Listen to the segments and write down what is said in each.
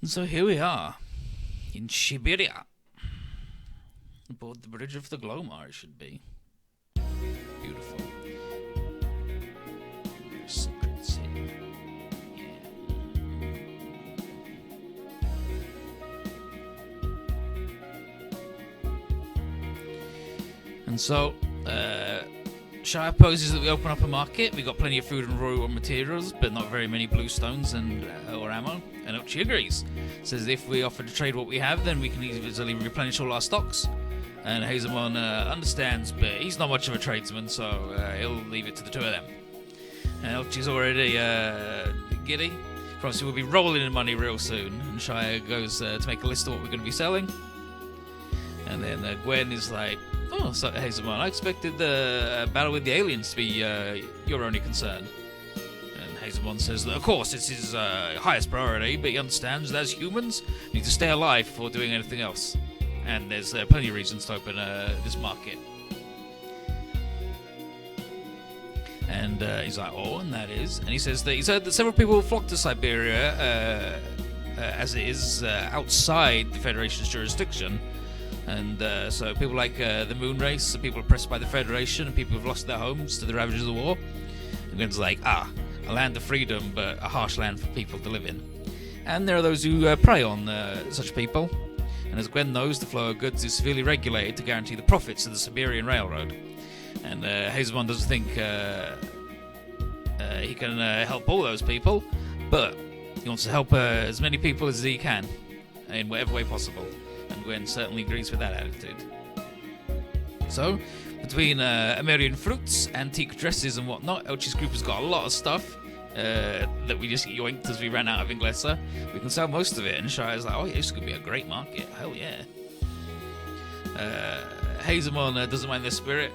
And so here we are, in Siberia. Aboard the bridge of the Glomar, it should be. Beautiful. Secrets here. And so, Shire poses that we open up a market. We got plenty of food and raw materials, but not very many bluestones and or ammo. And Ochi agrees. Says if we offer to trade what we have, then we can easily replenish all our stocks. And Hazemon understands, but he's not much of a tradesman, so he'll leave it to the two of them. And Ochi's already giddy. Promises we'll be rolling in money real soon. And Shire goes to make a list of what we're going to be selling. And then Gwen is like, "Oh, so, Hazemon, I expected the battle with the aliens to be your only concern." And Hazemon says that, of course, it's his highest priority, but he understands that as humans, we need to stay alive before doing anything else. And there's plenty of reasons to open this market. And he's like, "Oh, and that is?" And he says that he's heard that several people flock to Siberia as it is outside the Federation's jurisdiction. And so people like the Moon Race, the people oppressed by the Federation, and people who've lost their homes to the ravages of the war. And Gwen's like, a land of freedom, but a harsh land for people to live in. And there are those who prey on such people. And as Gwen knows, the flow of goods is severely regulated to guarantee the profits of the Siberian Railroad. And Hazemon doesn't think he can help all those people, but he wants to help as many people as he can in whatever way possible. And Gwen certainly agrees with that attitude. So, between American fruits, antique dresses and whatnot, Elchi's group has got a lot of stuff that we just yoinked as we ran out of Inglesa. We can sell most of it, and Shire's like, "Oh yeah, this could be a great market, hell yeah." Hazemon doesn't mind their spirit,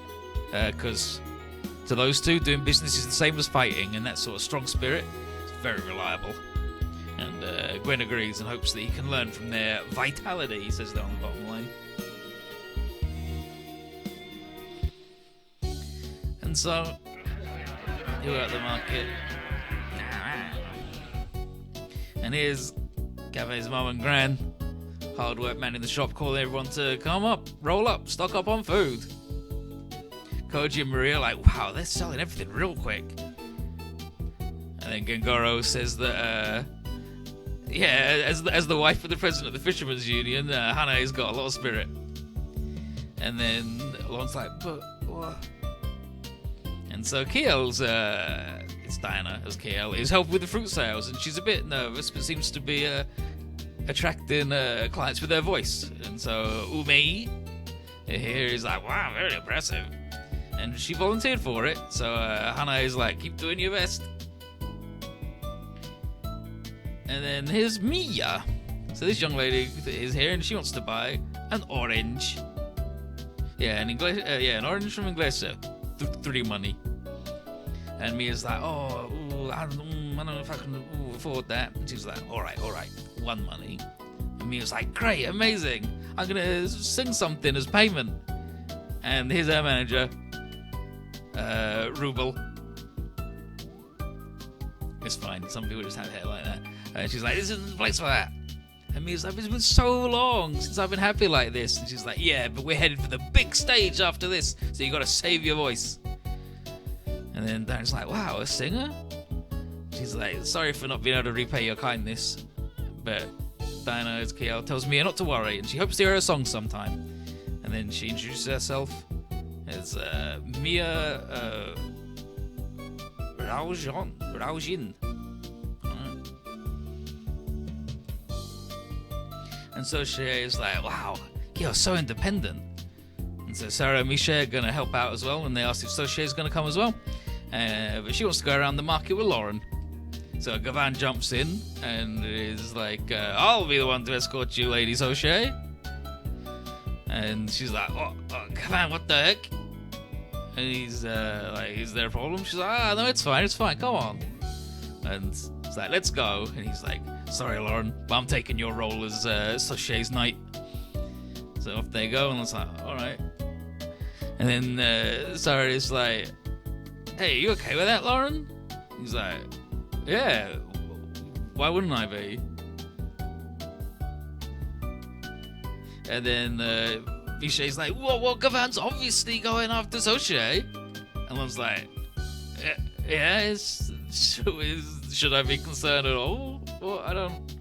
because to those two, doing business is the same as fighting, and that sort of strong spirit is very reliable. And Gwen agrees and hopes that he can learn from their vitality, he says that on the bottom line. And so, here we're at the market. And here's Gave's mum and gran, hard work man in the shop, calling everyone to come up, roll up, stock up on food. Koji and Maria are like, "Wow, they're selling everything real quick." And then Gengoro says that, as the wife of the president of the Fishermen's Union, Hanae's got a lot of spirit. And then Lon's like, "But what?" And so Kiel's, it's Diana as Kiel, is helping with the fruit sales, and she's a bit nervous, but seems to be attracting clients with her voice. And so Umi here is like, "Wow, very impressive." And she volunteered for it, so Hanae is like, "Keep doing your best." And then here's Mia. So this young lady is here, and she wants to buy an orange. Yeah, an orange from Inglesa. 3 money. And Mia's like, I don't know if I can afford that. And she's like, all right, 1 money. And Mia's like, "Great, amazing. I'm gonna sing something as payment." And here's our manager, Ruble. It's fine. Some people just have hair like that. And she's like, "This isn't the place for that." And Mia's like, "It's been so long since I've been happy like this." And she's like, "Yeah, but we're headed for the big stage after this, so you gotta save your voice." And then Diana's like, "Wow, a singer?" She's like, "Sorry for not being able to repay your kindness." But Diana, as Kiel, tells Mia not to worry, and she hopes to hear her song sometime. And then she introduces herself as Mia Raujin. And so she is like, "Wow, you're so independent." And so Sarah and Misha are going to help out as well, and they asked if Soche is going to come as well. But she wants to go around the market with Lauren. So Gavan jumps in and is like, "I'll be the one to escort you, Lady Soche." And she's like, "Oh, Gavan, what the heck?" And he's like, "Is there a problem?" She's like, "No, it's fine, come on." And he's like, "Let's go." And he's like, "Sorry, Lauren, but I'm taking your role as Soche's knight." So off they go, and it's like, alright. And then Sarah is like, "Hey, you okay with that, Lauren?" He's like, "Yeah, why wouldn't I be?" And then Viché's like, well, Gavan's obviously going after Soche. And Lon's like, yeah, should I be concerned at all? Well, I don't.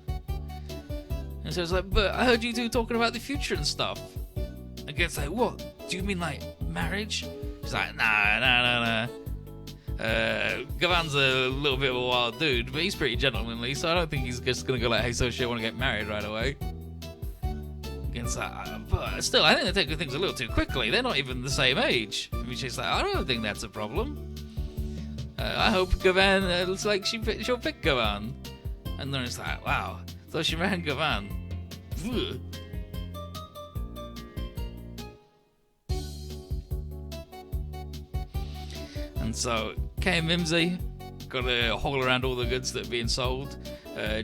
And so it's like, but I heard you two talking about the future and stuff. And Gavan's like, what? Do you mean like marriage? She's like, nah. Gavan's a little bit of a wild dude, but he's pretty gentlemanly, so I don't think he's just gonna go like, hey, Soche, I want to get married right away. Against that, but still, I think they're taking things a little too quickly. They're not even the same age. I mean, she's like, I don't think that's a problem. I hope Gavan looks like she'll pick Gavan. And then it's like, wow, so she ran Gavan. Ugh. And so Kay and Mimsy got to haul around all the goods that are being sold.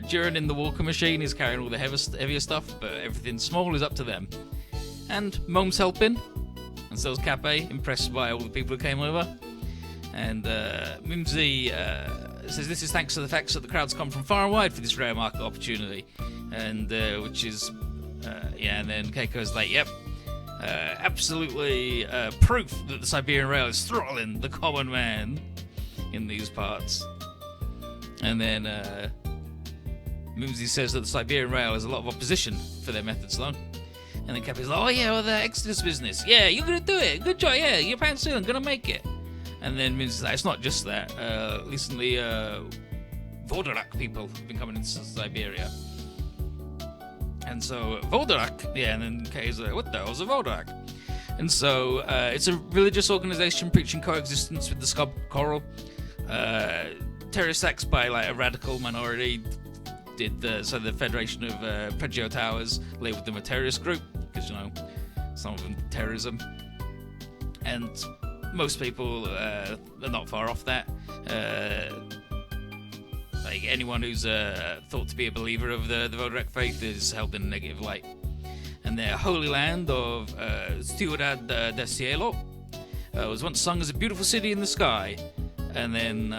Durin in the walker machine is carrying all the heavier stuff, but everything small is up to them. And Mom's helping, and so is Cape, impressed by all the people who came over. And Mimsy says this is thanks to the fact that the crowds come from far and wide for this rare market opportunity. And which is, and then Keiko's like, yep. Absolutely proof that the Siberian Rail is throttling the common man in these parts. And then Mimsy says that the Siberian Rail has a lot of opposition for their methods, though. And then Cappy's like, oh yeah, well, the Exodus business. Yeah, you're going to do it. Good job. Yeah, you're soon going to make it. And then Mimsy's like, it's not just that. Recently, Vodorak people have been coming into Siberia. And so Vodorak, and then Kay's like, what the hell's a Vodorak? And so it's a religious organization preaching coexistence with the Scub Coral. Terrorist acts by like a radical minority so the Federation of Pregio Towers labeled them a terrorist group because some of them terrorism. And most people are not far off that. Like anyone who's thought to be a believer of the Vodorak faith is held in a negative light. And their holy land of Ciudad del Cielo was once sung as a beautiful city in the sky, and then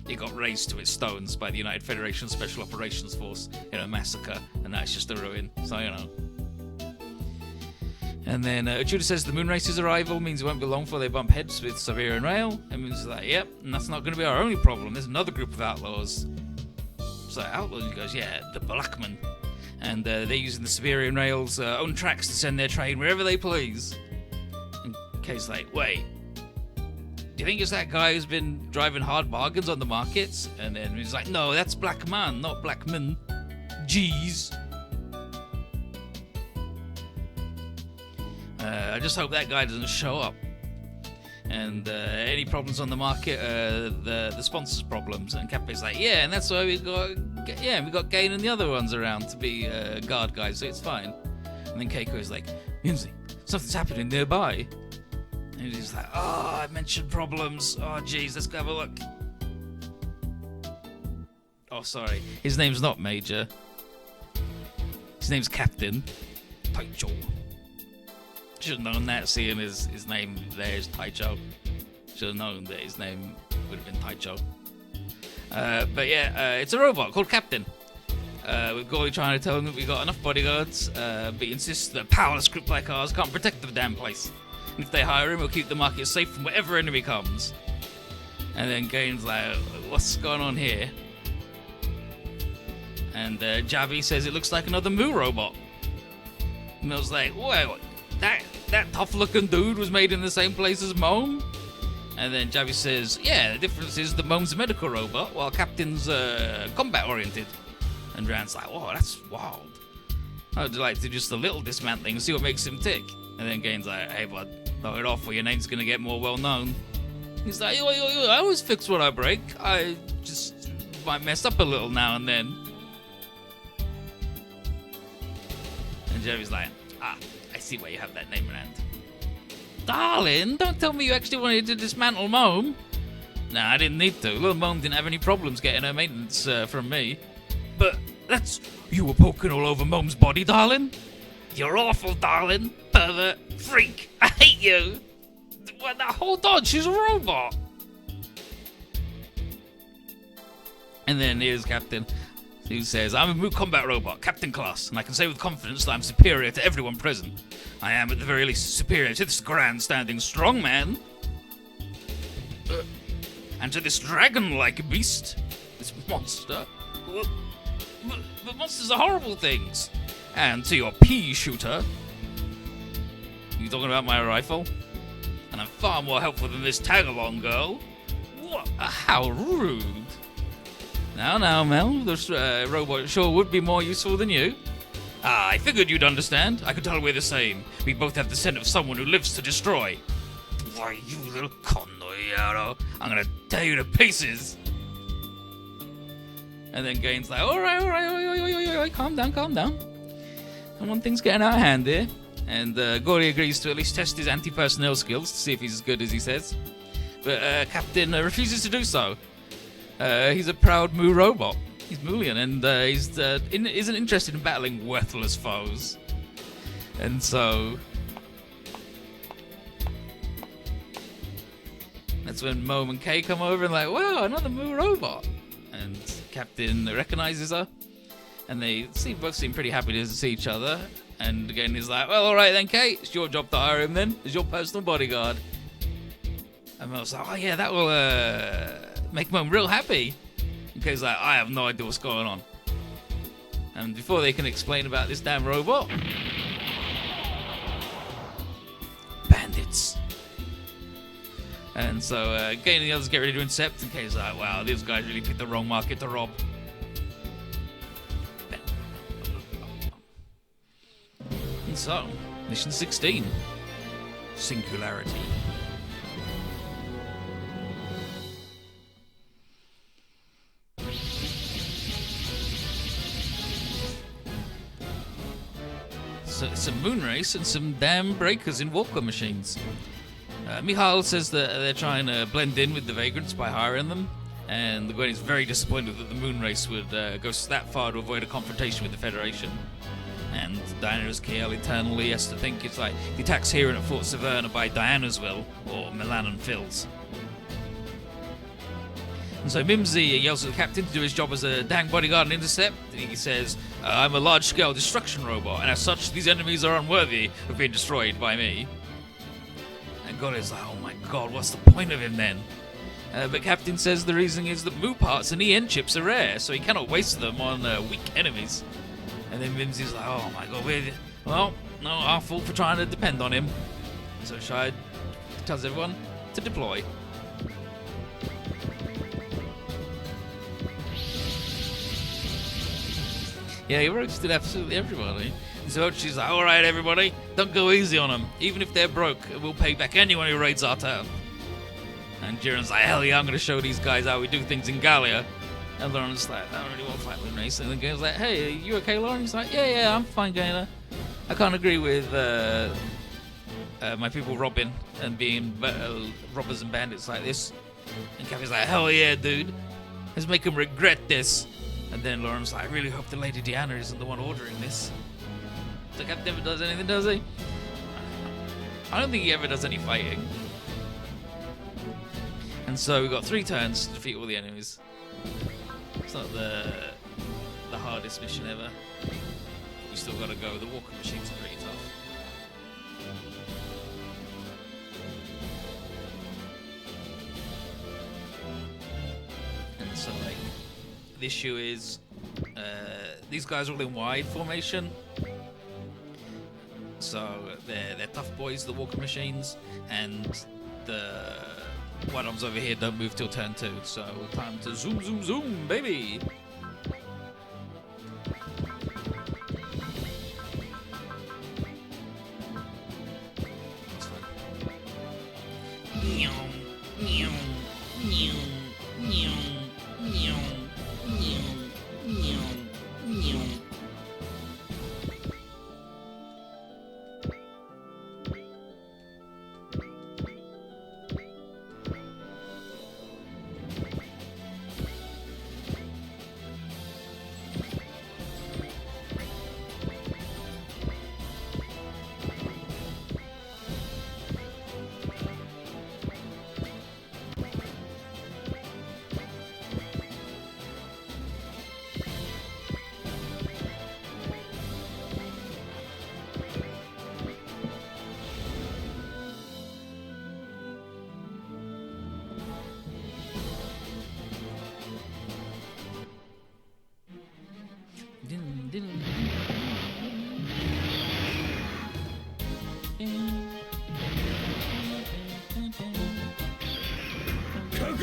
it got razed to its stones by the United Federation Special Operations Force in a massacre, and now it's just a ruin. So And then Judah says the moon race's arrival means it won't be long before they bump heads with Siberian Rail. And Moon's like, yep, and that's not going to be our only problem. There's another group of outlaws. So outlaws, he goes, yeah, the Blackmen. And they're using the Siberian Rail's own tracks to send their train wherever they please. And Kay's like, wait, do you think it's that guy who's been driving hard bargains on the markets? And then he's like, no, that's Black Man, not Blackman. Jeez. I just hope that guy doesn't show up. And any problems on the market, the sponsors' problems. And Cape's like, yeah, and that's why we got Gain and the other ones around to be guard guys, so it's fine. And then Keiko's like, Mimsy, something's happening nearby. And he's like, oh, I mentioned problems. Oh, jeez, let's go have a look. Oh, sorry, his name's not Major. His name's Captain Taicho. Should have known that, seeing his name there is Taicho. Should have known that his name would have been Taicho. But yeah, it's a robot called Captain. With Galia trying to tell him that we got enough bodyguards, but he insists that a powerless group like ours can't protect the damn place. And if they hire him, he'll keep the market safe from whatever enemy comes. And then Gain's like, what's going on here? And Javi says it looks like another Moo robot. And I was like, wait, that tough-looking dude was made in the same place as Mom? And then Javi says, yeah, the difference is that Mom's a medical robot, while Captain's combat-oriented. And Rand's like, whoa, that's wild. I would like to just a little dismantling and see what makes him tick. And then Gain's like, hey, bud, knock it off or your name's going to get more well-known. He's like, yo, I always fix what I break. I just might mess up a little now and then. And Javi's like, I see why you have that name, Rand. Darling, don't tell me you actually wanted to dismantle Mom. Nah, I didn't need to. Little Mom didn't have any problems getting her maintenance from me. But that's... You were poking all over Mom's body, darling? You're awful, darling. Pervert. Freak. I hate you. What, hold on, she's a robot. And then here's Captain. who says, I'm a Mu combat robot, Captain Class, and I can say with confidence that I'm superior to everyone present. I am, at the very least, superior to this grand-standing strongman. And to this dragon-like beast. This monster. But monsters are horrible things. And to your pea shooter. You talking about my rifle? And I'm far more helpful than this tag-along girl. What? How rude. Now, Mel, this robot sure would be more useful than you. Ah, I figured you'd understand. I could tell we're the same. We both have the scent of someone who lives to destroy. Why, you little connoyero. I'm gonna tear you to pieces. And then Gain's like, alright, calm down. Come on, things getting out of hand here. And Galia agrees to at least test his anti-personnel skills to see if he's as good as he says. But Captain refuses to do so. He's a proud Mu robot. He's Mulian, and isn't interested in battling worthless foes. And so that's when Mom and Kay come over and like, wow, another Mu robot. And Captain recognizes her, and they both seem pretty happy to see each other. And again, he's like, well, all right then, Kay, it's your job to hire him then. He's your personal bodyguard. And Mel's like, oh yeah, that will make Mom real happy. And Kay's like, I have no idea what's going on. And before they can explain about this damn robot, bandits. And so Kay and the others get ready to intercept, and Kay's like, wow, these guys really picked the wrong market to rob. And so, mission 16, Singularity. So it's a moon race and some damn breakers in walker machines. Michal says that they're trying to blend in with the vagrants by hiring them, and the Gwen is very disappointed that the moon race would go that far to avoid a confrontation with the Federation. And Diana's KL eternally has to think it's like the attacks here and at Fort Severn are by Diana's will, or Milan and Phil's. And so Mimsy yells at the captain to do his job as a dang bodyguard and intercept. He says, I'm a large-scale destruction robot, and as such, these enemies are unworthy of being destroyed by me. And Goliath's like, oh my god, what's the point of him then? But Captain says the reason is that Mu parts and EN chips are rare, so he cannot waste them on weak enemies. And then Mimsy's like, oh my god, well, no, our fault for trying to depend on him. So Shide tells everyone to deploy. Yeah, he roasted absolutely everybody. So she's like, alright everybody, don't go easy on them. Even if they're broke, we'll pay back anyone who raids our town. And Jiren's like, hell yeah, I'm going to show these guys how we do things in Galia. And Lauren's like, I don't really want to fight with Race. And the guy's like, hey, are you okay, Lauren? He's like, yeah, I'm fine, Gainer. I can't agree with my people robbing and being robbers and bandits like this. And Cappy's like, hell yeah, dude. Let's make them regret this. And then Lauren's like, I really hope the Lady Diana isn't the one ordering this. So Cap never does anything, does he? I don't think he ever does any fighting. And so we've got 3 turns to defeat all the enemies. It's not the hardest mission ever. We still gotta go. The walker machines are pretty tough. And so like the issue is these guys are all in wide formation. So they're tough boys, the walker machines, and the white arms over here don't move till turn 2. So time to zoom, baby.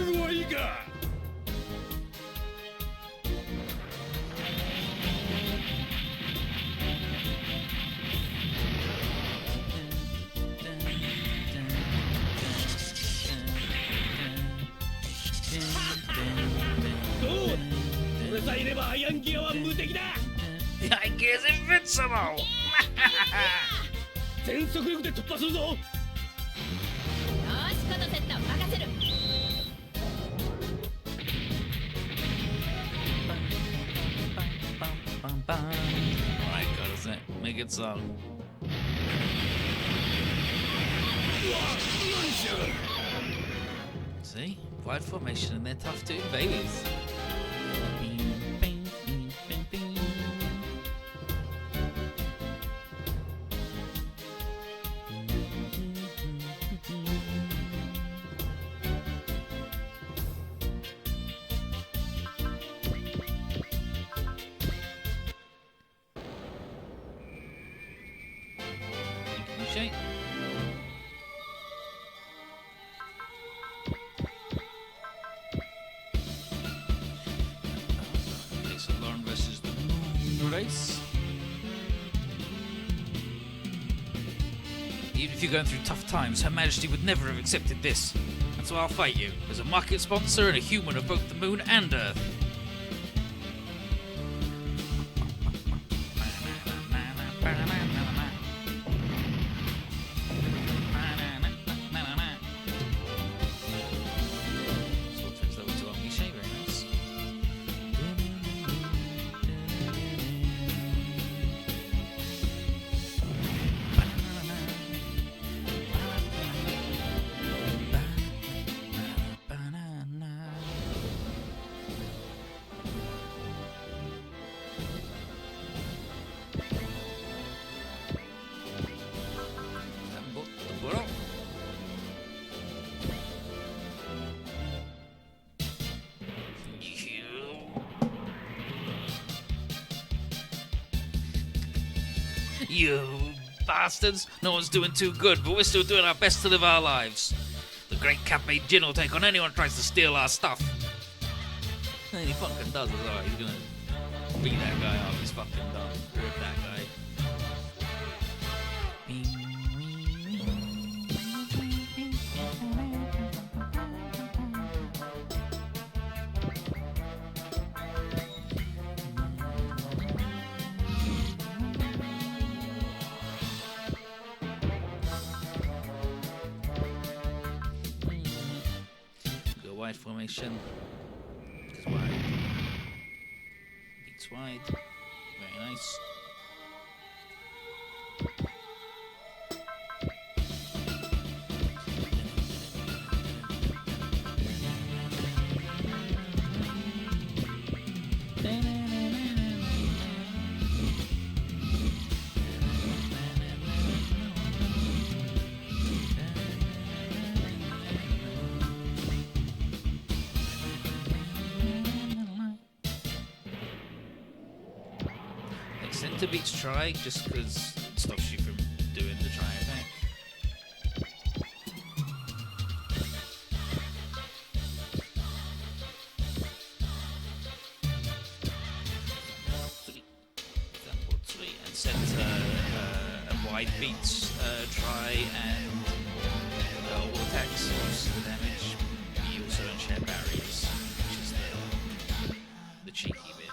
分はいいか。どう？これさえいればアイアンギアは無敵だ。The idea is invincible! 全速力で突破するぞ。よし、このセット任せる。 Alright, got it. Make it so. See? Wide formation and they're tough too, babies. Shake. Okay, so Lauren versus the Moon Race. Even if you're going through tough times, Her Majesty would never have accepted this. That's why I'll fight you, as a market sponsor and a human of both the Moon and Earth. You bastards! No one's doing too good, but we're still doing our best to live our lives. The great Cafe Jin will take on anyone who tries to steal our stuff. And he fucking does as well. He's gonna beat that guy up. He's fucking done. Rip that guy. Wide formation. Because wide beats wide. Very nice. Center beats try just because it stops you from doing the try attack. And center and wide beats try and all attacks, most of the damage. You also don't share barriers, which is the cheeky bit.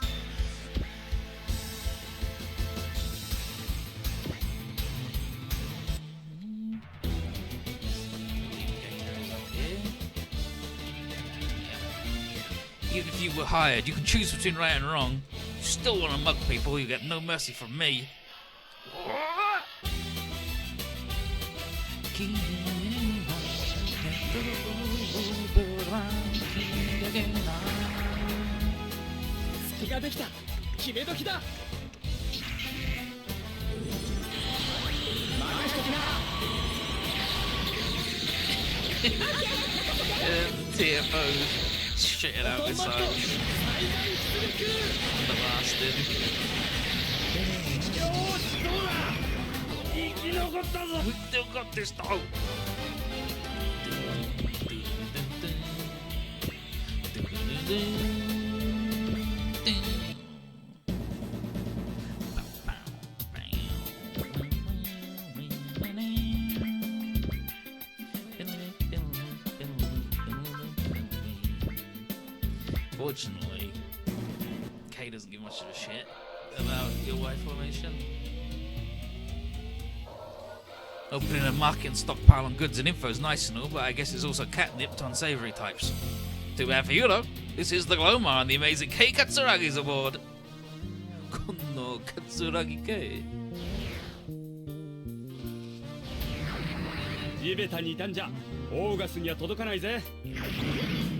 Even if you were hired, you can choose between right and wrong. You still want to mug people, you get no mercy from me. TFO. Shit it out missiles. The bastard. We still got this though. Fortunately, Kay doesn't give much of a shit about your Y formation. Opening a market and stockpiling goods and info is nice and all, but I guess it's also catnip to unsavory types. Too bad for you though. This is the Glomar and the amazing Kei Katsuragi's aboard. Konno Katsuragi Kei. 地べたにいたんじゃオーガスには届かないぜ。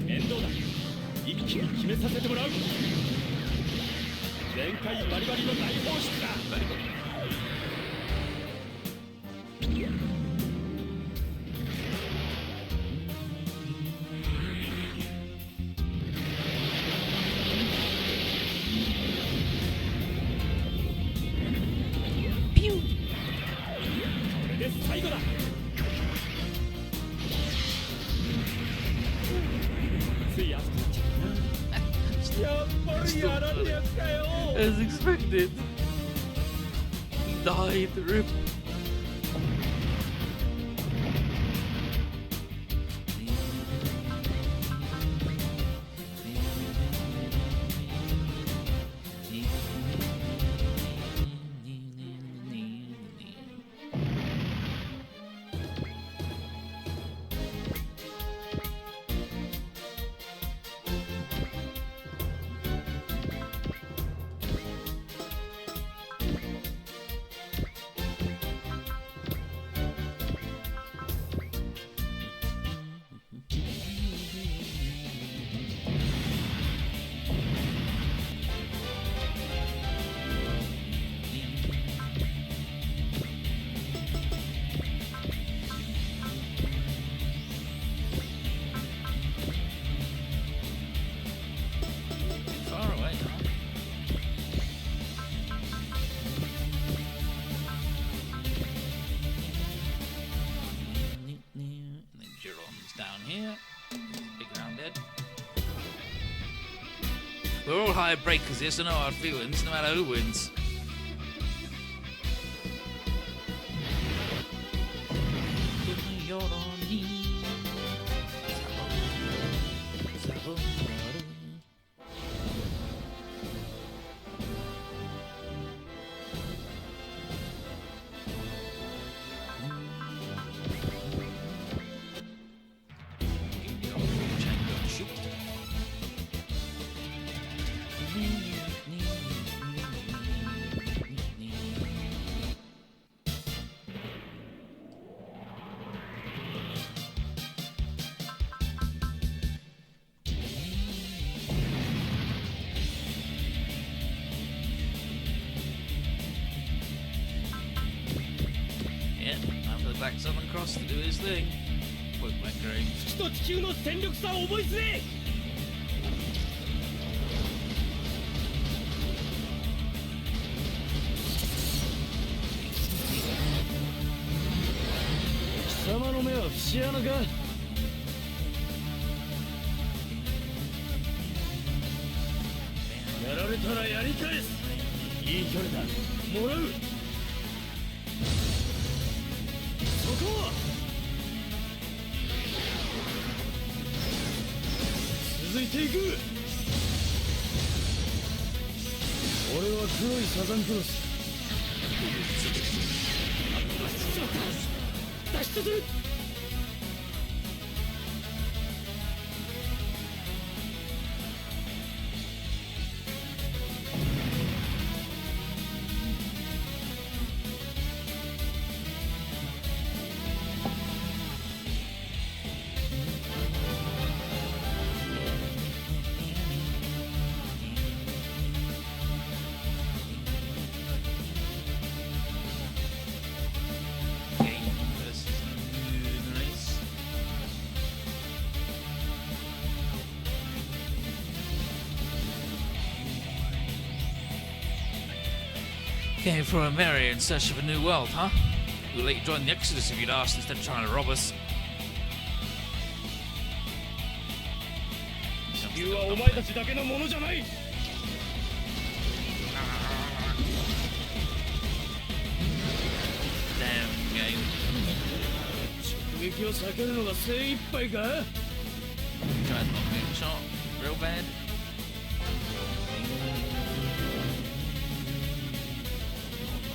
面倒だ。一気に決めさせてもらう。全開バリバリの大放出だ。ピュー。これで最後だ。つい熱くなっちゃったな。やっぱりやられるやつかよ。As expected. He died, rip. We're all high breakers here, so no hard feelings, no matter who wins. Black Southern Cross to do his thing. Point blank range. 月と地球の戦力差を覚えずれ。貴様の目は節穴か。やられたらやり返す。いい距離だ。もらう。続いていく。俺は黒いサザンクロス。脱出する。Came for a Mary in search of a new world, huh? We'll let you join the Exodus if you'd asked instead of trying to rob us. Some 地球はお前たちだけのものじゃない。 Damn game. 直撃を避けるのが精一杯か。 Tried not getting shot real bad.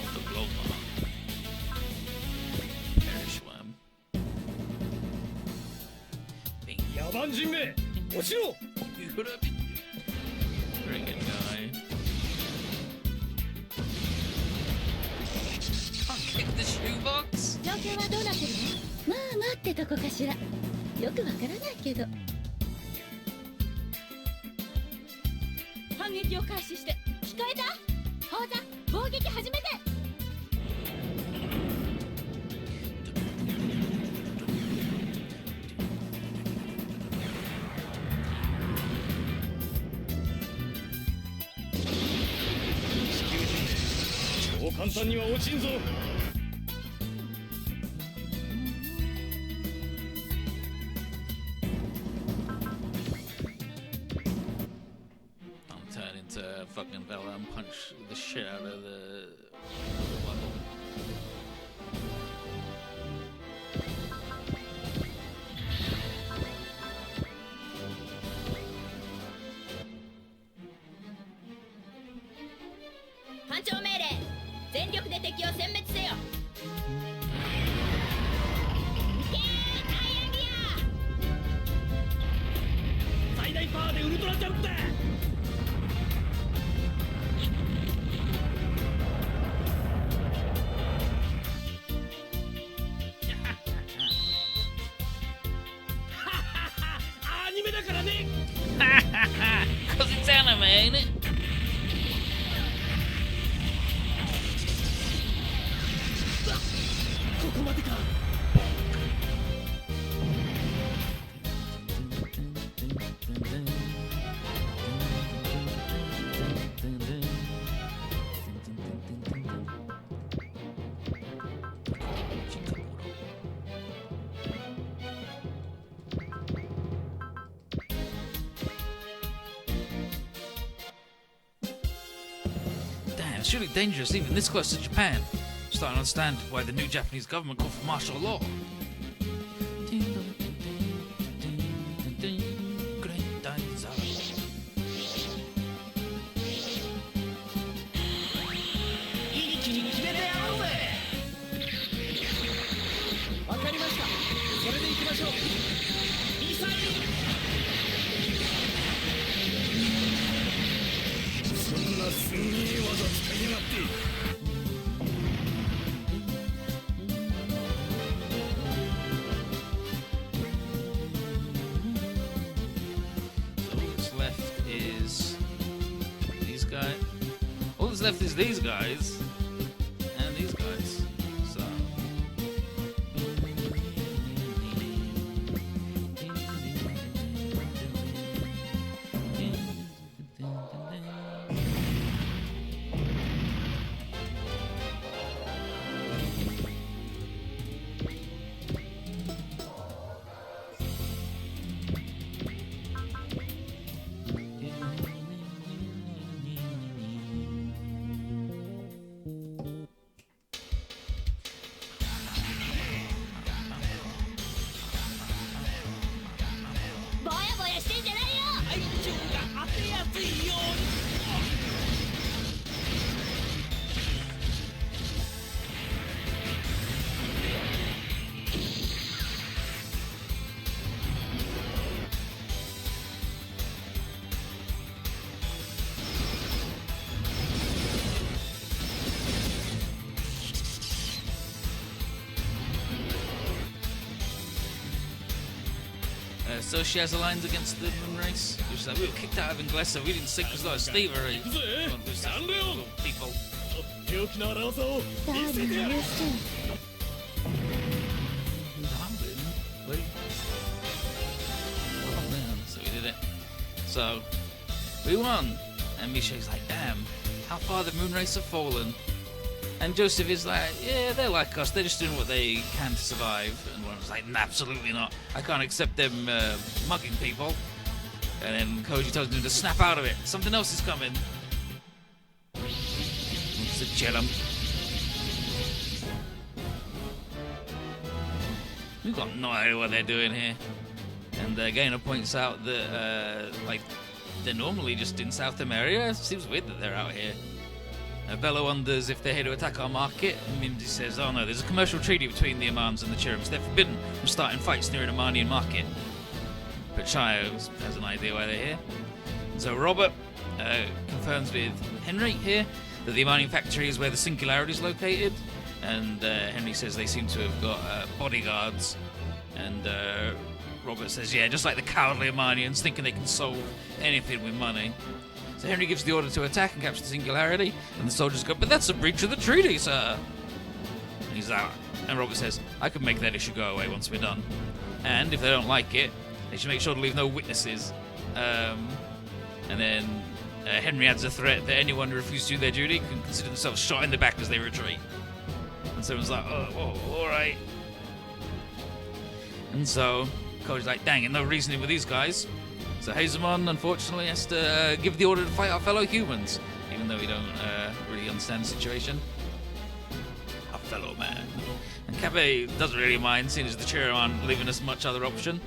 Not the blow mark. Perish worm. Bing. 野蛮人め、落ちろ。 You could have been. Very good guy. Can't kick the shoebox. 状況はどうなってるの？まあ待ってとこかしら。よくわからないけど。反撃を開始して。聞こえた？砲座、砲撃始めて。そう簡単には落ちんぞ。 I'll turn into fucking Bella and punch the shit out of the level. Cause it's anime, ain't it? Damn, it's really dangerous even this close to Japan. Starting to understand why the new Japanese government called for martial law. All that's left is these guys and these guys. So so she has alliance against the moon race. She's like, we were kicked out of Inglesa, we didn't sink because of slavery. People. 手置きの荒技を見せてやる。 Oh man, so we did it. So we won. And Misha's like, damn, how far the moon race have fallen. And Joseph is like, yeah, they're like us, they're just doing what they can to survive. And one was like, nah, absolutely not. I can't accept them mugging people. And then Koji tells him to snap out of it. Something else is coming. It's a Jellum. We've got no idea what they're doing here. And Gainer points out that, like, they're normally just in South America. It seems weird that they're out here. Bella wonders if they're here to attack our market. And Mimsy says, oh no, there's a commercial treaty between the Amans and the Chirims. They're forbidden from starting fights near an Amanian market. But Chayo has an idea why they're here. So Robert confirms with Henry here that the Amanian factory is where the Singularity is located. And Henry says they seem to have got bodyguards. And Robert says, yeah, just like the cowardly Amanians, thinking they can solve anything with money. So Henry gives the order to attack and capture the Singularity, and the soldiers go, but that's a breach of the treaty, sir. And he's out. And Robert says, I can make that issue go away once we're done. And if they don't like it, they should make sure to leave no witnesses. And then Henry adds a threat that anyone who refuses to do their duty can consider themselves shot in the back as they retreat. And someone's like, oh, alright. And so Koji's like, dang it, no reasoning with these guys. So Hazelmon, unfortunately, has to give the order to fight our fellow humans, even though we don't really understand the situation. Our fellow man. And Kabe doesn't really mind, seeing as the Chiro aren't leaving us much other option.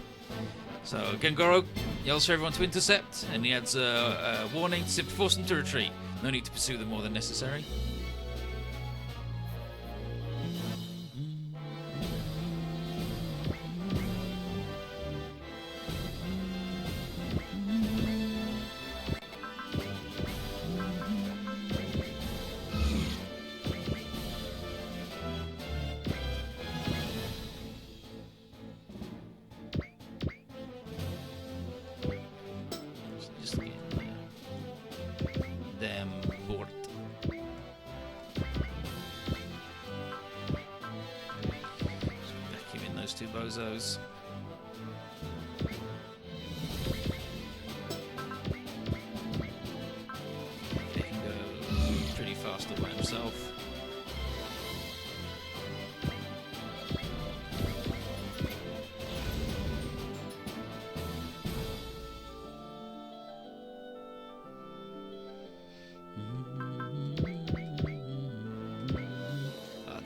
So Gengoro yells for everyone to intercept, and he adds a warning to simply force them to retreat. No need to pursue them more than necessary. Two bozos. He can go pretty fast all by himself.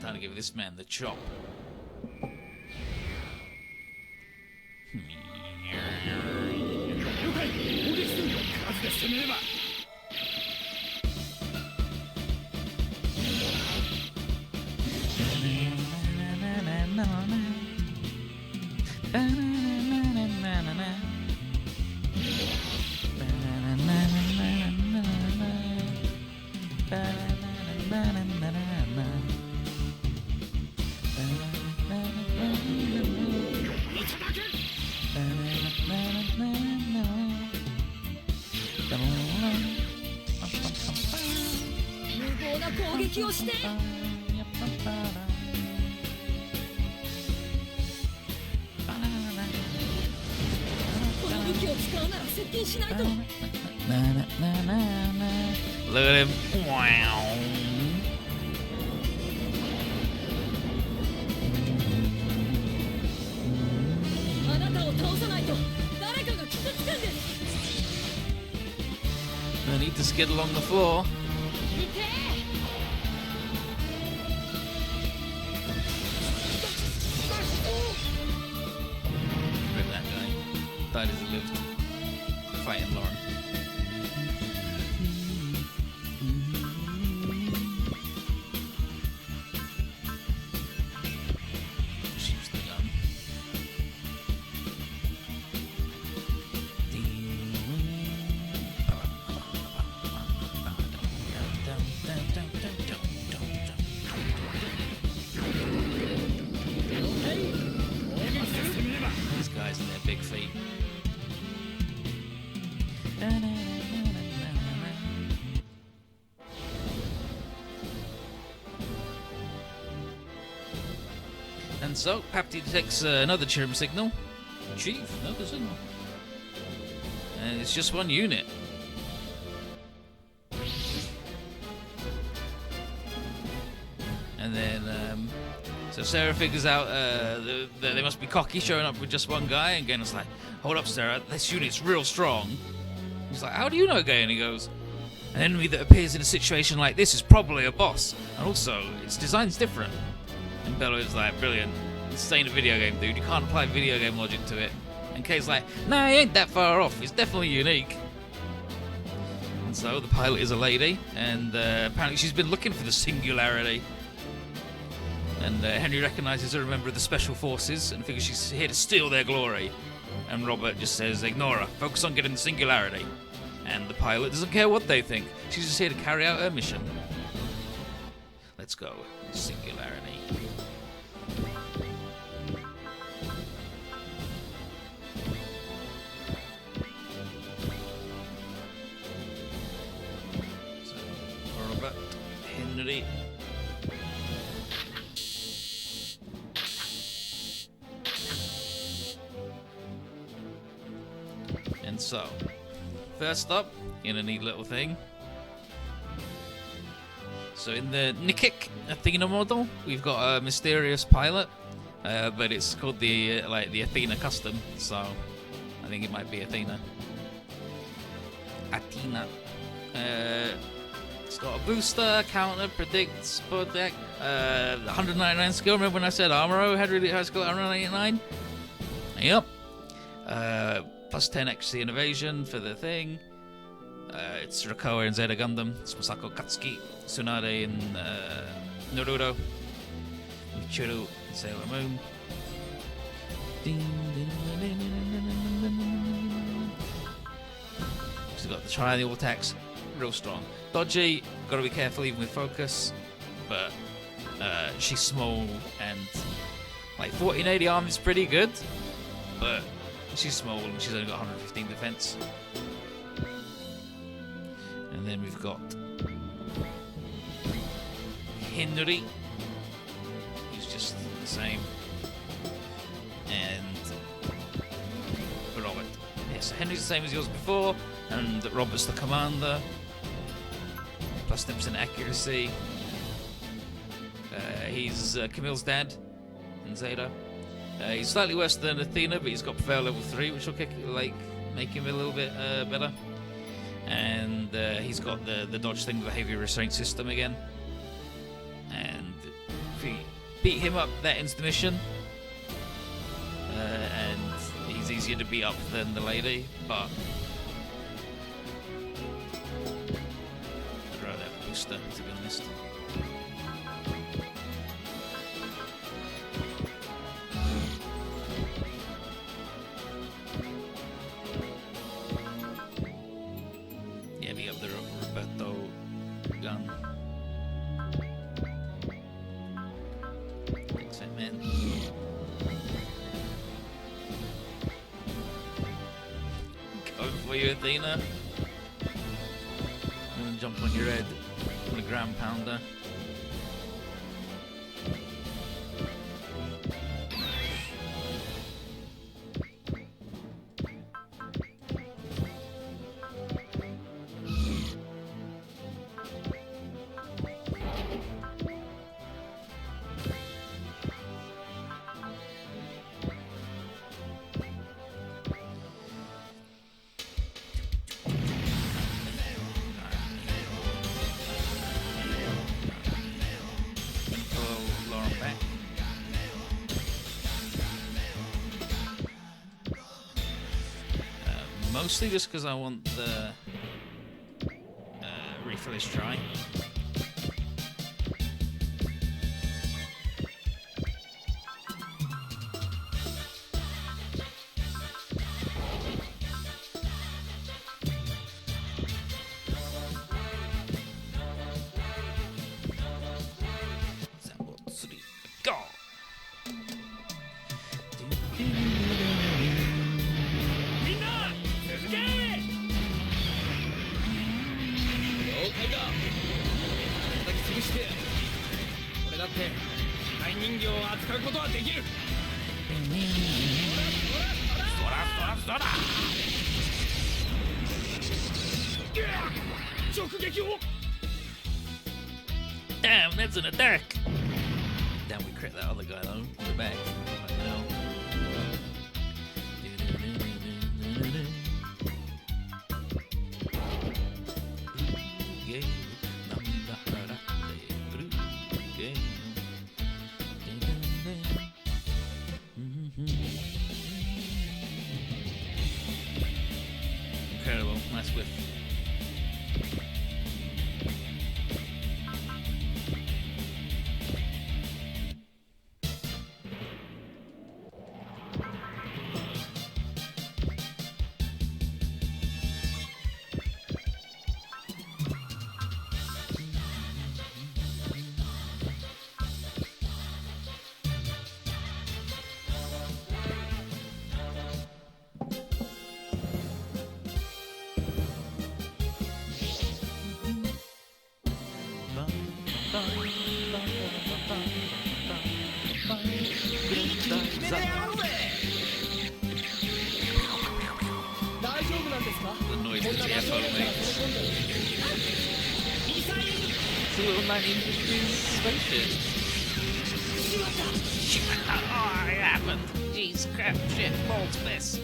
Time to give this man the chop. 攻めれば 攻撃をしてこの武器を使うなら接近しないと Look at him. Wow. あなたを倒さないと誰かが傷つくんです No need to skid along the floor. Rip that guy. Died as he lived. Fighting Lauren. Shoots the gun. These guys and their big feet. And so, Papti detects another Chirim signal. Chief, another signal. And it's just one unit. And then So Sarah figures out they must be cocky, showing up with just one guy, and Galen's like, hold up, Sarah, this unit's real strong. He's like, how do you know, Galen? He goes, an enemy that appears in a situation like this is probably a boss, and also, its design's different. And Bello's like, brilliant. This ain't a video game, dude. You can't apply video game logic to it. And Kay's like, nah, he ain't that far off. It's definitely unique. And so the pilot is a lady, and apparently she's been looking for the singularity. And Henry recognizes her, a member of the Special Forces, and figures she's here to steal their glory. And Robert just says, ignore her. Focus on getting the singularity. And the pilot doesn't care what they think. She's just here to carry out her mission. Let's go. Singularity. So, Robert, Henry. And so, first up, in a neat little thing. So in the Nikik Athena model, we've got a mysterious pilot, but it's called the Athena Custom. So I think it might be Athena. It's got a booster, counter, predicts, protect, 199 skill. Remember when I said Armoro had really high skill at 189? Yep. Plus 10 XC in evasion for the thing. It's Rakoa in Zeta Gundam. It's Masako Katsuki, Tsunade in Naruto, Michiru in Sailor Moon. She's got the triangle attacks, real strong. Dodgy, gotta be careful even with focus, but she's small and like 1480 arm is pretty good, but she's small and she's only got 115 defense. And then we've got Henry, who's just the same, and Robert. Yeah, so Henry's the same as yours before, and Robert's the commander. Plus 10% accuracy. He's Camille's dad in Zeta. He's slightly worse than Athena, but he's got Prevail level 3, which will make him a little bit better. And he's got the dodge thing, the behavior restraint system again. And if we beat him up, that ends the mission. And he's easier to beat up than the lady, but I'd rather have a booster, to be honest. Yeah, beat up the Roberto gun. Thanks, man. Going for you, Athena. I'm gonna jump on your head with a ground pounder. Mostly just because I want the refill is dry. Sample 3, go! Damn, that's an attack! Damn, we crit that other guy though. In the back. Fucking hell. Incredible. Nice whiff. The noise the TFO makes. It's a little 1950s spaceship. Oh, it happened. Jeez, crap, shit, balls mess.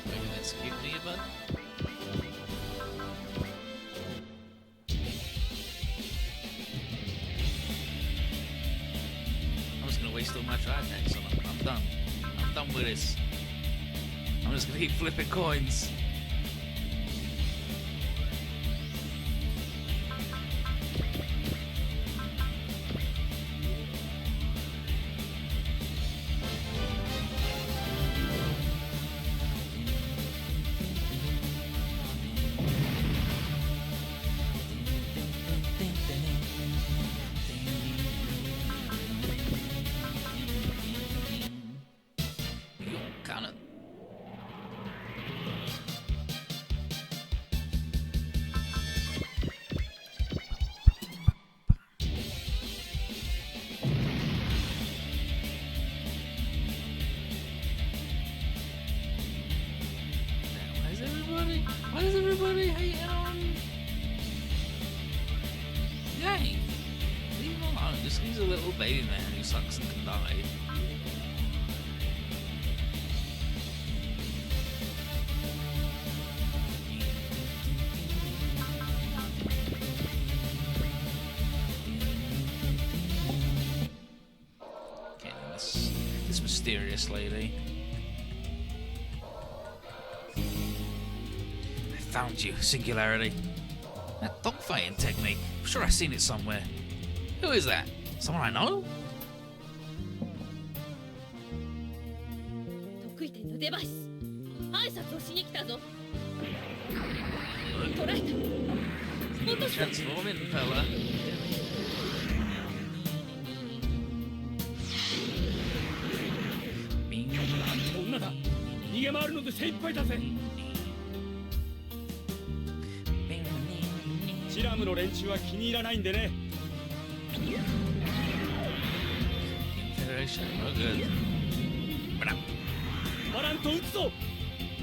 Maybe that's cute to you, bud. I'm just gonna waste all my try attacks on him. I'm done. I'm done with this. I'm just gonna keep flipping coins. Cannon. Why is everybody hating on Yang? Leave him alone. Just he's a little baby man who sucks and can die. Okay, this mysterious lady. Found you, Singularity. That dogfighting technique. I'm sure I've seen it somewhere. Who is that? Someone I know? 得意点のデバイス挨拶をしに来たぞ捕らえた落とした Transforming fella. 女だ逃げ回るので精一杯だぜシラムの連中は気に入らないんでね Federation, oh good. But now, バランと撃つぞ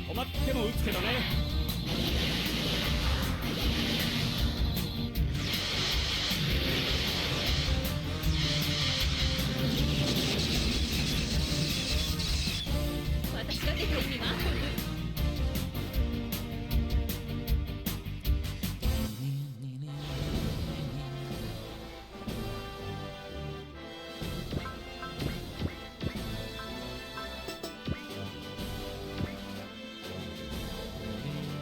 止まっても撃つけどね私が出た意味は Dun,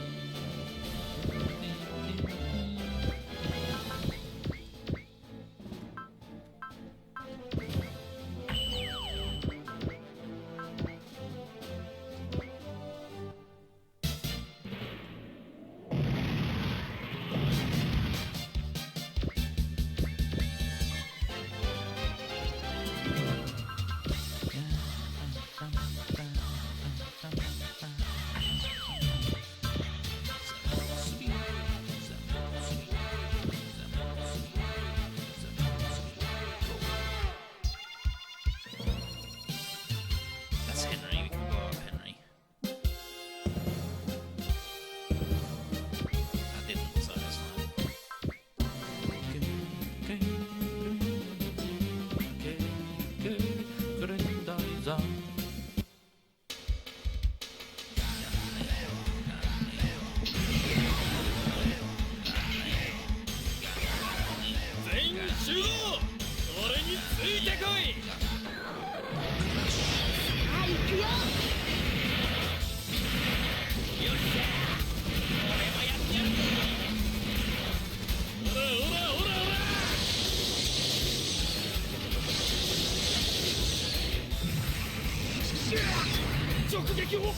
撃を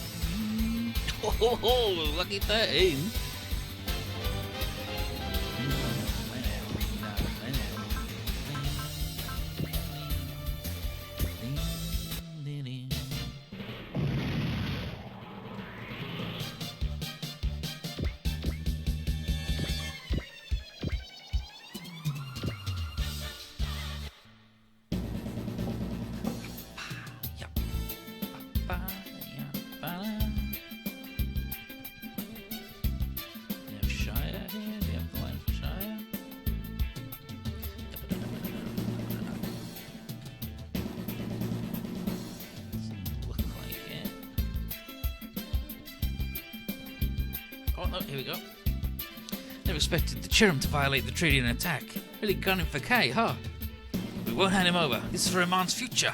Oh, lucky 13. Oh no, here we go. Never expected the Chirim to violate the treaty and attack. Really gunning for Kay, huh? We won't hand him over. This is for Iman's future.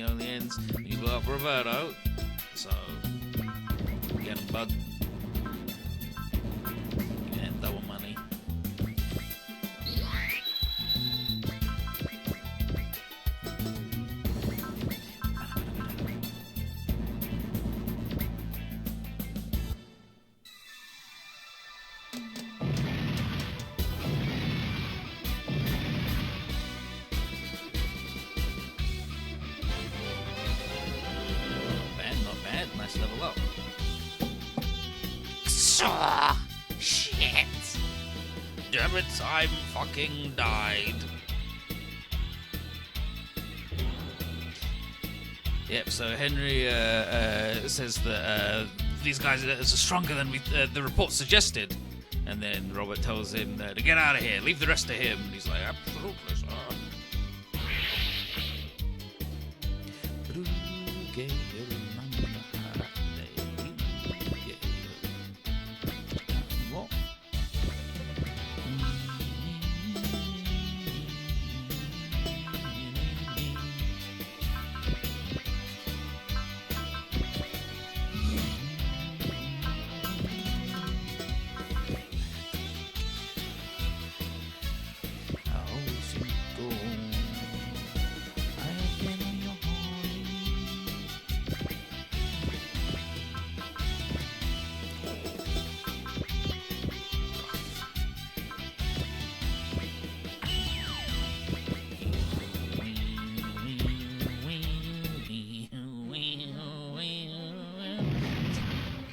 Only ends when you blow up Roberto. So get him, bud. Yeah, double money. Nice level up. Shit! Damn it, I'm fucking died. Yep, so Henry says that these guys are stronger than the report suggested. And then Robert tells him to get out of here, leave the rest to him. And he's like, absolutely, sir.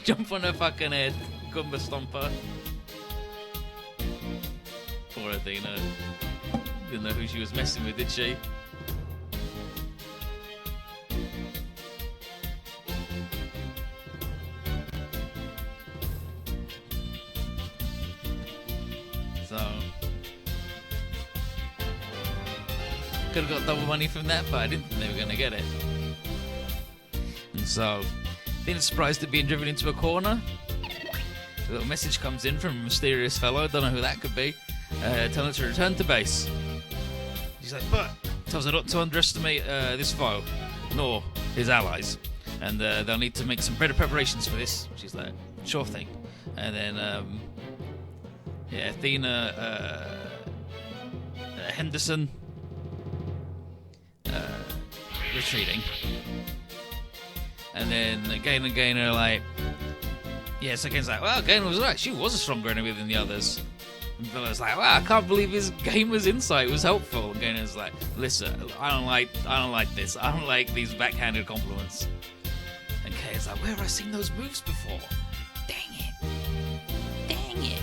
Jump on her fucking head, Gumba Stomper. Poor Athena. Didn't know who she was messing with, did she? So could have got double money from that, but I didn't think they were gonna get it. And so being surprised at being driven into a corner. A little message comes in from a mysterious fellow, don't know who that could be, telling her to return to base. She's like, but tells her not to underestimate this foe, nor his allies, and they'll need to make some better preparations for this. She's like, sure thing. And then, yeah, Athena, Henderson, retreating. And then Gain and Gain are like, yeah, so Gain's like, well, Gain was right, she was a stronger enemy than the others. And Villa's like, wow, I can't believe his gamer's insight was helpful. And Gain's like, listen, I don't like this. I don't like these backhanded compliments. And Kay's like, where have I seen those moves before? Dang it. Dang it.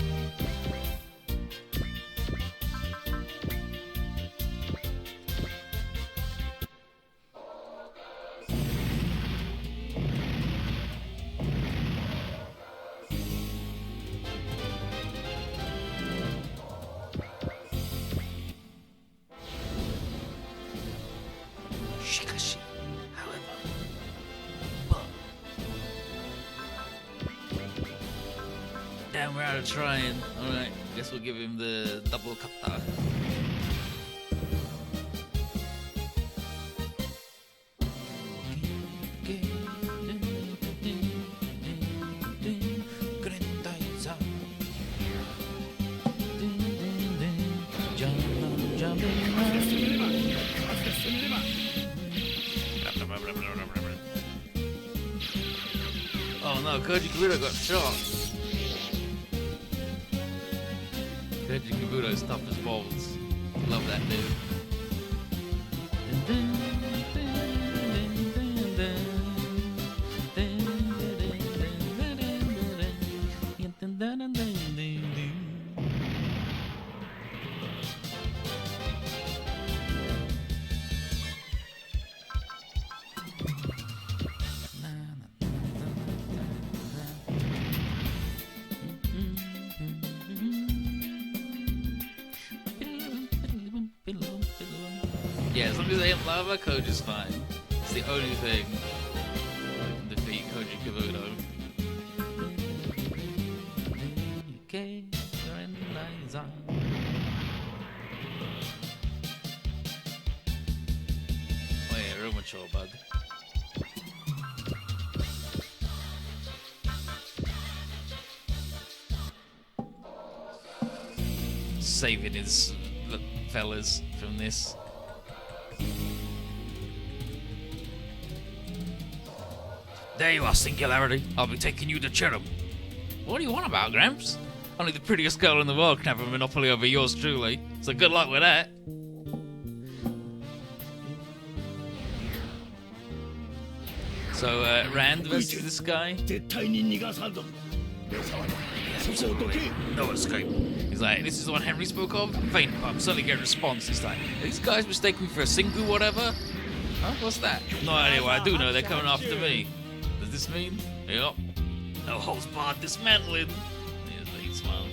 Damn, we're out of trying. Alright, guess we'll give him the double kata. 攻めれば数で攻めれば Oh no, Koji Kabuto got shot. Koji Kabuto's tough as balls. Love that dude. Yeah, as long as they hit lava, Koji's fine. It's the only thing that can defeat Koji Kabuto. Okay, you're in the lights on. Oh yeah, real mature bug. Saving his fellas from this. There you are, Singularity. I'll be taking you to Cherub. What do you want about, Gramps? Only the prettiest girl in the world can have a monopoly over yours truly. So good luck with that. So, Rand versus this guy. 絶対に逃がさんぞ目障りそこをどけ No escape. He's like, this is the one Henry spoke of? Faint, but I'm certainly getting a response this time. These guys mistake me for a Singu whatever? Huh? What's that? No idea what I do know, they're coming after me. Does this mean? Yep. No holds barred dismantling. Here's the heat smile.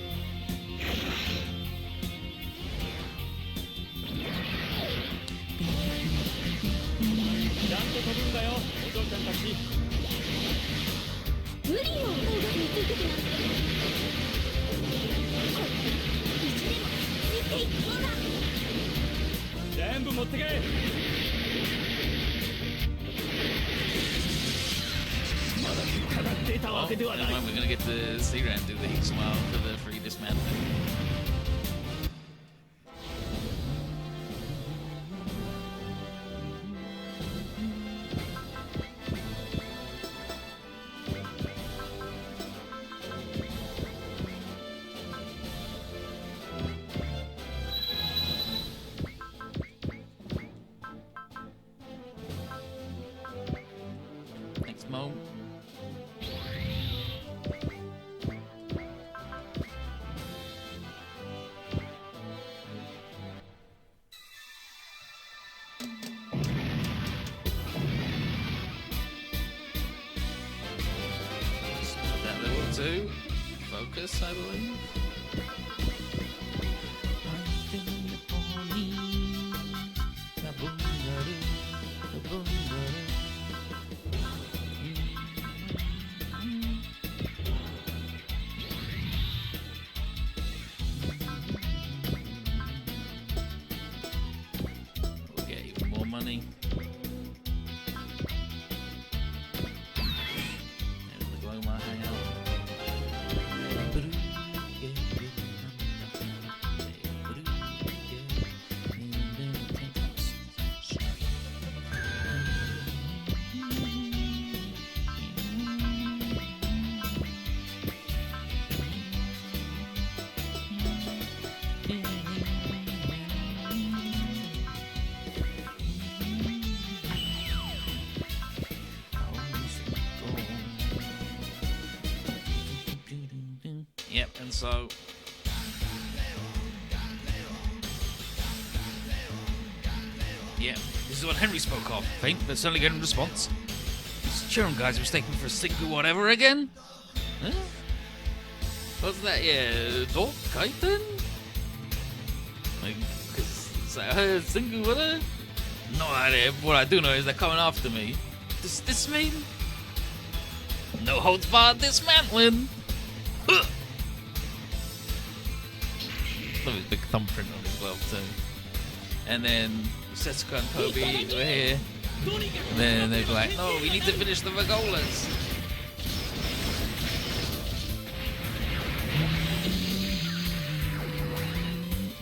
Well, never mind, we're gonna get the Z Rand do the heat smile for the free dismantling. Next mo. That level 2. Focus, I believe. We'll get even more money. There's the Gloma hangout. Yep, and so yeah, this is what Henry spoke of. Faint, but certainly getting a response. These Chiron guys are mistaken for a Singu whatever again? Huh? What's that? Yeah, Dork Kaiten? Like, cause it's like, Singu whatever? No idea. What I do know is they're coming after me. Does this mean? No holds barred dismantling. Huh. Love his big thumbprint on his glove too. And then Setsuko and Kobe were here. And then they're like, no, we need to finish the Vagolas.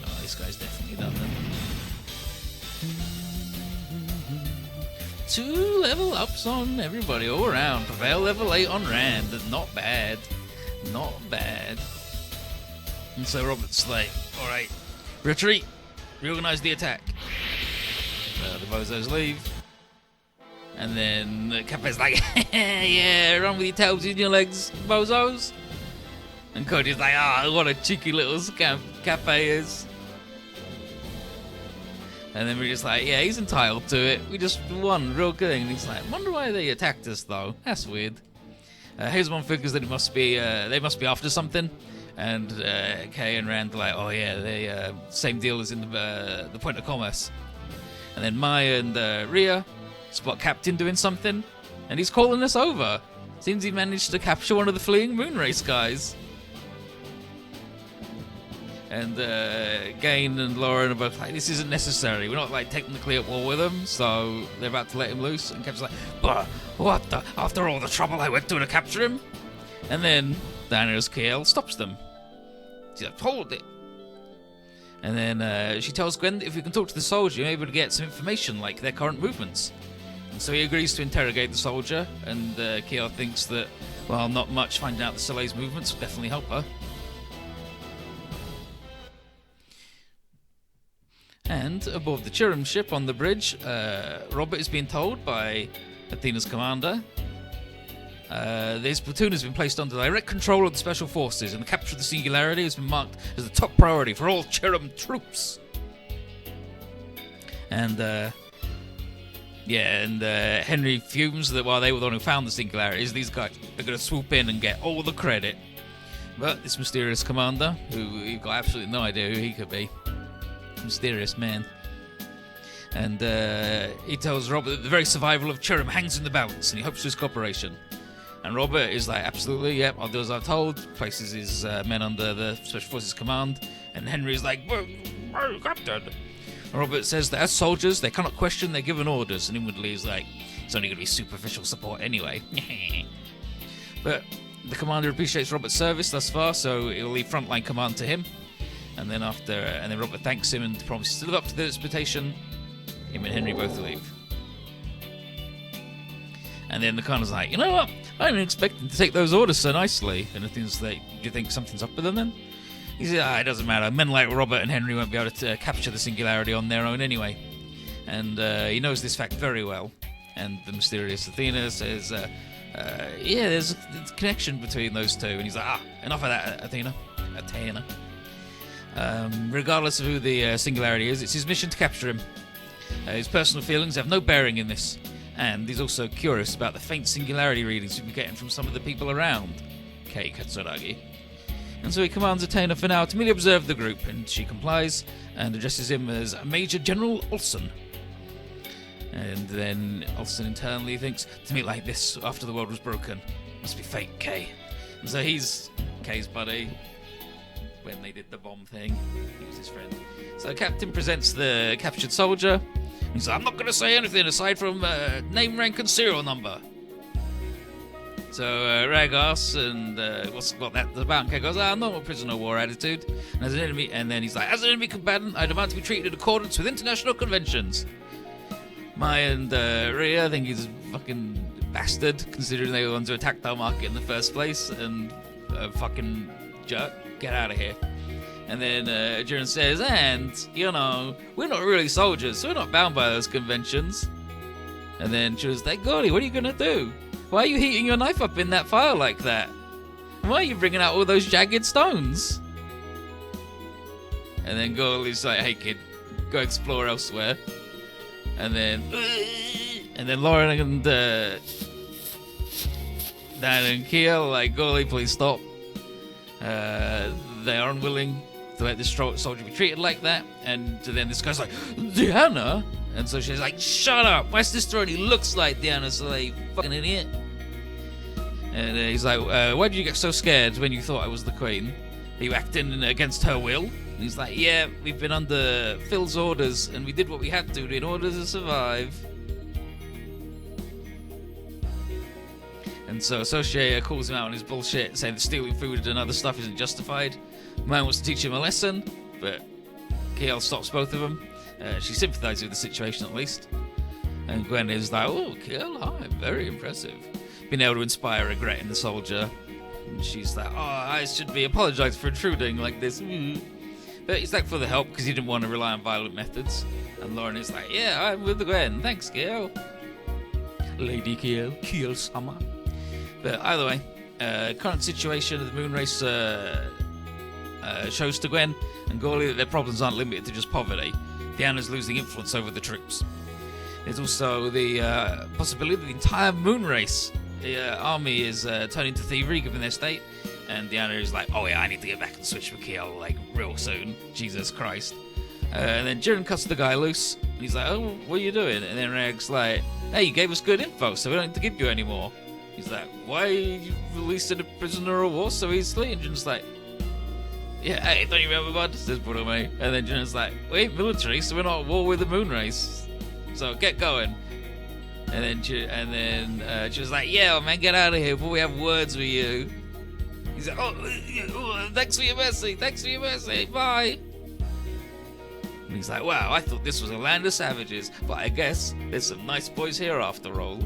Oh, this guy's definitely done them. 2 level ups on everybody all around. Prevail level 8 on Rand. Not bad. Not bad. And so Robert's like, alright, retreat. Reorganize the attack. The bozos leave. And then Cape's like, yeah, run with your tails in your legs, bozos. And Cody's like, what a cheeky little scamp Cape is. And then we're just like, yeah, he's entitled to it. We just won, real good. And he's like, wonder why they attacked us though. That's weird. Hazelmon figures that it must be, they must be after something. And Kay and Rand are like, oh yeah, they same deal as in the point of commerce. And then Maya and Rhea spot Captain doing something, and he's calling us over. Seems he managed to capture one of the fleeing Moonrace guys. And Gain and Lauren are both like, this isn't necessary. We're not like technically at war with them, so they're about to let him loose. And Captain's like, but what the? After all the trouble I went to capture him? And then Diana's Kiel stops them. She's like, hold it. And then she tells Gwen that if we can talk to the soldier, you're able to get some information like their current movements. And so he agrees to interrogate the soldier, and Kiel thinks that, well, not much, finding out the Soleil's movements will definitely help her. And aboard the Chirim ship on the bridge, Robert is being told by Athena's commander his platoon has been placed under direct control of the Special Forces, and the capture of the Singularity has been marked as the top priority for all Chirim troops. And Henry fumes that while they were the one who found the Singularities, these guys are going to swoop in and get all the credit. But this mysterious commander, who you've got absolutely no idea who he could be, mysterious man. And he tells Robert that the very survival of Chirim hangs in the balance, and he hopes for his cooperation. And Robert is like, absolutely, yep, I'll do as I'm told. Places his men under the Special Forces command. And Henry's like, Captain. And Robert says that as soldiers, they cannot question their given orders. And inwardly he's like, it's only going to be superficial support anyway. But the commander appreciates Robert's service thus far, so he'll leave frontline command to him. And then Robert thanks him and promises to live up to the expectation. Him and Henry both leave. And then the commander's like, you know what? I didn't expect them to take those orders so nicely. And the thing's like, do you think something's up with them then? He said, it doesn't matter. Men like Robert and Henry won't be able to capture the Singularity on their own anyway. And he knows this fact very well. And the mysterious Athena says, there's a connection between those two. And he's like, enough of that, Athena. Regardless of who the Singularity is, it's his mission to capture him. His personal feelings have no bearing in this. And he's also curious about the faint Singularity readings we've been getting from some of the people around Kei Katsuragi. And so he commands Athena for now to merely observe the group, and she complies and addresses him as Major General Olsen. And then Olsen internally thinks, to meet like this after the world was broken, must be fate, Kei. And so he's Kei's buddy. When they did the bomb thing, he was his friend. So Captain presents the captured soldier. He's like, I'm not going to say anything aside from name, rank, and serial number. So Ragos and what's that about? And Kei goes, normal prisoner of war attitude. And as an enemy, and then he's like, as an enemy combatant, I demand to be treated in accordance with international conventions. Maya and Rhea think he's a fucking bastard, considering they were the ones who attacked our market in the first place, and fucking jerk. Get out of here. And then Jiren says, and, we're not really soldiers, so we're not bound by those conventions. And then Jiren's like, Galia, what are you going to do? Why are you heating your knife up in that fire like that? And why are you bringing out all those jagged stones? And then Galia's like, hey kid, go explore elsewhere. And then Lauren and Dan and Kiel like, Galia, please stop. They are unwilling to let this soldier be treated like that, and then this guy's like, Diana? And so she's like, shut up, my sister already looks like Diana, so you fucking idiot. And he's like, why did you get so scared when you thought I was the queen? Are you acting against her will? And he's like, yeah, we've been under Phil's orders, and we did what we had to in order to survive. And so Associator calls him out on his bullshit, saying that stealing food and other stuff isn't justified. Man wants to teach him a lesson, but Kiel stops both of them. She sympathises with the situation at least. And Gwen is like, oh, Kiel, hi, very impressive. Being able to inspire regret in the soldier. And she's like, oh, I should be apologized for intruding like this. But he's like for the help because he didn't want to rely on violent methods. And Lauren is like, yeah, I'm with Gwen. Thanks, Kiel. Lady Kiel, Kiel-sama. But either way, current situation of the moon race shows to Gwen and Galia that their problems aren't limited to just poverty. Deanna's losing influence over the troops. There's also the possibility that the entire moon race army is turning to thievery given their state. And Deanna is like, oh yeah, I need to get back and switch with Kiel like real soon. Jesus Christ. And then Jiren cuts the guy loose. And he's like, oh, what are you doing? And then Rag's like, hey, you gave us good info, so we don't need to give you any more. He's like, why you released a prisoner of war so easily? And Jiren's like, yeah, hey, don't you remember, bud? Says Burome. And then Jiren's like, wait, military, so we're not at war with the moon race. So get going. And then she was like, yeah, man, get out of here before we have words with you. He's like, oh, thanks for your mercy, bye. And he's like, wow, I thought this was a land of savages, but I guess there's some nice boys here after all.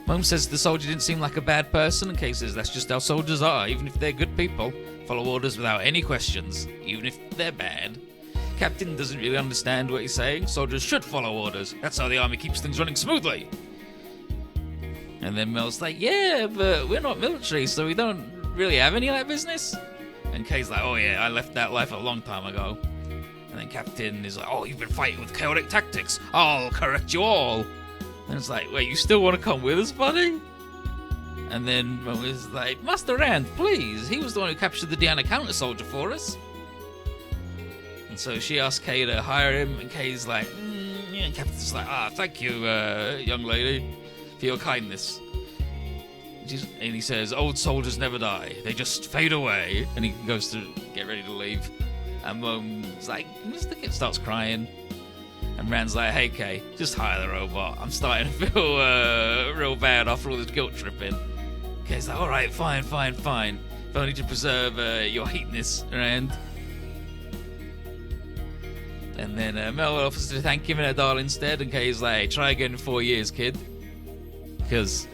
Mom says the soldier didn't seem like a bad person, and Kay says that's just how soldiers are, even if they're good people. Follow orders without any questions, even if they're bad. Captain doesn't really understand what he's saying. Soldiers should follow orders. That's how the army keeps things running smoothly. And then Mel's like, yeah, but we're not military, so we don't really have any of that business. And Kay's like, oh yeah, I left that life a long time ago. And then Captain is like, oh, you've been fighting with chaotic tactics. I'll correct you all. And it's like, wait, you still want to come with us, buddy? And then Mel is like, Master Rand, please. He was the one who captured the Deanna counter soldier for us. And so she asks Kay to hire him, and Kay's like, yeah. And Captain's like, thank you, young lady, for your kindness. And he says, old soldiers never die. They just fade away. And he goes to get ready to leave. And Mom's like, Mr. Kid starts crying. And Rand's like, hey, Kay, just hire the robot. I'm starting to feel real bad after all this guilt tripping. Kay's like, all right, fine. If only to preserve your heatness, Rand. And then Mel offers to thank him in a doll instead. And Kay's like, hey, try again in 4 years, kid. Because,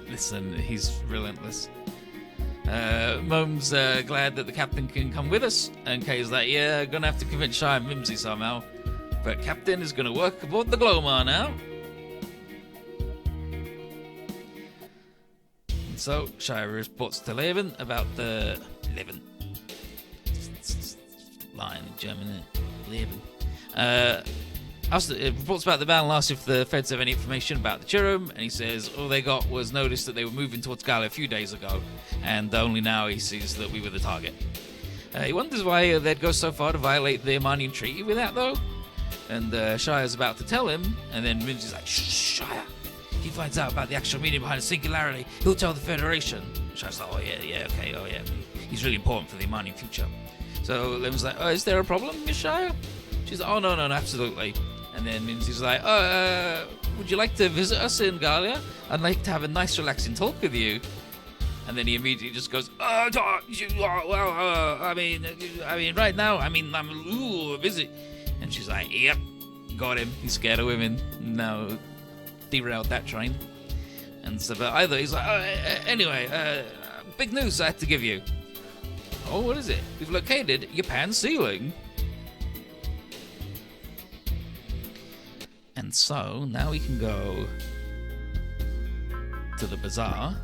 listen, he's relentless. Mom's glad that the captain can come with us. And Kay's like, yeah, gonna have to convince Shy and Mimsy somehow. But Captain is going to work aboard the Glomar now. And so, Shire reports to Levin about the... Levin. Line in German. Levin. It reports about the battle, asks if the feds have any information about the Chirum, and he says all they got was notice that they were moving towards Galia a few days ago, and only now he sees that we were the target. He wonders why they'd go so far to violate the Amanian Treaty with that, though. And Shire's about to tell him, and then Minji's like, shh, Shire. He finds out about the actual meaning behind the singularity. He'll tell the Federation. Shire's like, okay. He's really important for the Amanian future. So Lemon's like, is there a problem, Miss Shire? She's like, no, absolutely. And then Minji's like, would you like to visit us in Galia? I'd like to have a nice, relaxing talk with you. And then he immediately just goes, I mean, right now, I'm busy. And she's like, yep, got him. He's scared of women. No, derailed that train. And so, but either he's like, anyway, big news I had to give you. Oh, what is it? We've located Japan's ceiling. And so now we can go to the bazaar,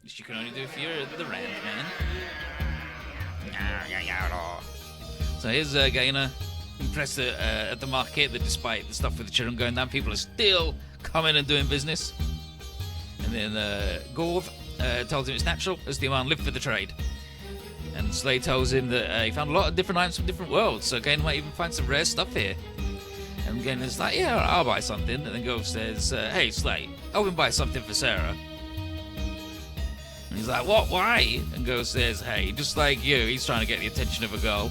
which you can only do if you're the Rand man. So here's Gaina, impressed at the market that despite the stuff with the children going down, people are still coming and doing business. And then Gorv tells him it's natural as the Aman live for the trade. And Slay tells him that he found a lot of different items from different worlds, so Gaina might even find some rare stuff here. And Gaina's like, yeah, I'll buy something. And then Gorv says, hey, Slay, help him buy something for Sarah. And he's like, what, why? And Gorv says, hey, just like you, he's trying to get the attention of a girl.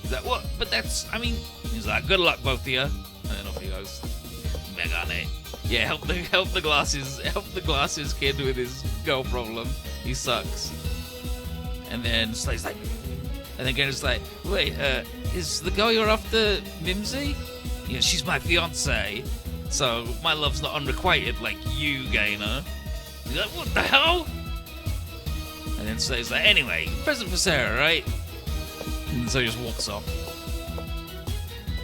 He's like, what? But that's, he's like, good luck, both of you. And then off he goes. Megane. Yeah, help the glasses kid with his girl problem. He sucks. And then Slay's like, and then Gaina's like, wait, is the girl you're after Mimsy? Yeah, she's my fiance. So my love's not unrequited like you, Gainer. He's like, what the hell? And then so he's like, anyway, present for Sarah, right? And so he just walks off.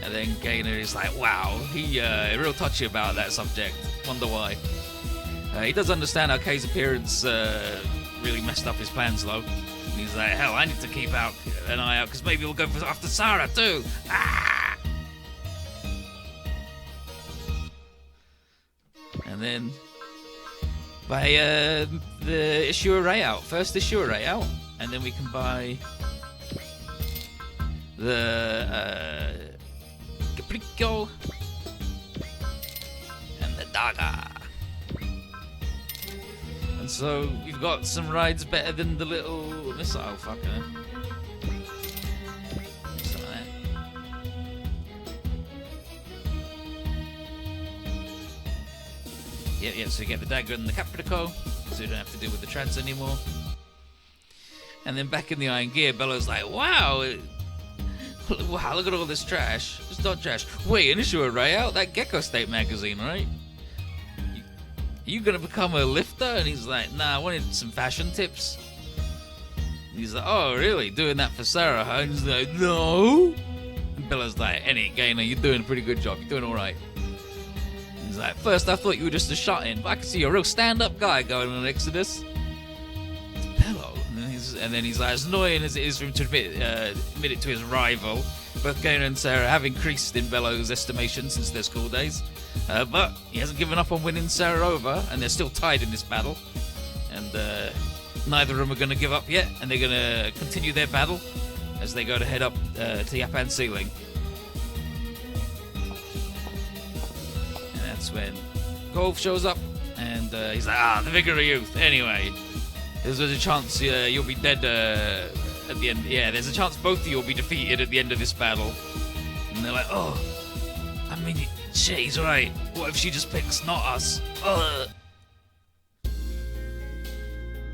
And then Gainer is like, wow, he real touchy about that subject. Wonder why. He does understand how Kay's appearance really messed up his plans, though. And he's like, hell, I need to keep an eye out, because maybe we'll go after Sarah, too. Ah! And then, buy the issue array out. First issue array out, and then we can buy the Capriccio and the Daga. And so we've got some rides better than the little missile fucker. Some of that. Yeah, so you get the dagger and the Caprico, so you don't have to deal with the trans anymore. And then back in the Iron Gear, Bella's like, wow, look at all this trash. It's not trash. Wait, an issue array out? That Gecko State magazine, right? You gonna become a lifter? And he's like, nah, I wanted some fashion tips. And he's like, oh, really? Doing that for Sarah, huh? And he's like, no. And Bella's like, any Gainer, you're doing a pretty good job. You're doing all right. And he's like, first I thought you were just a shut-in, but I can see you're a real stand-up guy going on Exodus. It's Bello. And then he's like, as annoying as it is for him to admit it to his rival, both Gainer and Sarah have increased in Bello's estimation since their school days. But he hasn't given up on winning Sarah over, and they're still tied in this battle. And neither of them are going to give up yet, and they're going to continue their battle as they go to head up to Japan Ceiling. And that's when Golf shows up, and he's like, the vigor of youth. Anyway, there's a chance you'll be dead at the end. Yeah, there's a chance both of you will be defeated at the end of this battle. And they're like, oh, I mean, shit, he's right. What if she just picks not us? Ugh.